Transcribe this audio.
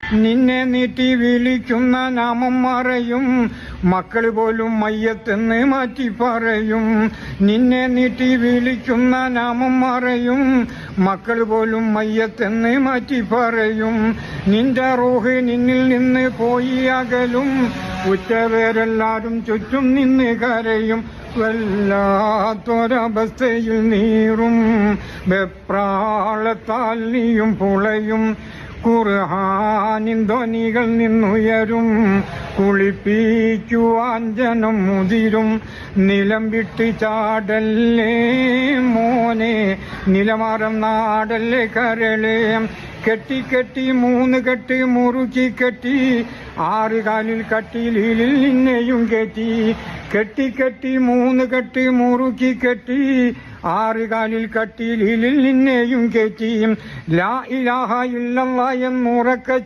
നിന്നെ നീട്ടി വിളിക്കുന്ന നാമം മറയും, മക്കൾ പോലും മയ്യത്തെന്ന് മാറ്റി പറയും. നിന്നെ നീട്ടി വിളിക്കുന്ന നാമം മറയും, മക്കൾ പോലും മയ്യത്തെന്ന് മാറ്റി പറയും. നിന്റെ റൂഹ് നിന്നിൽ നിന്ന് പോയി അകലും, ഉറ്റവരെല്ലാരും ചുറ്റും നിന്ന് കരയും. വല്ലാത്തൊരവസ്ഥയിൽ നീറും, വെപ്രാളത്താൽ നീയും പുളയും. ഖുർആനിൻ ധ്വനികൾ നിന്നുയരും, കുളിപ്പിക്കുവാൻ ജനം മുതിരും. നിലം വിട്ട് ചാടല്ലേ മോനെ, നിലമാറം നാടല്ലേ കരളേ. കെട്ടി കെട്ടി 3 കെട്ട് മുറുക്കി കെട്ടി, 6 കാലിൽ കട്ടിലിൽ നിന്നെയും കെട്ടി. കെട്ടി കെട്ടി 3 കെട്ട് മുറുക്കി കെട്ടി, 6 കാലിൽ കട്ടിലിൽ നിന്നെയും കെട്ടി. ലാ ഇലാഹ ഇല്ലല്ലാഹ് എന്നുറക്കെ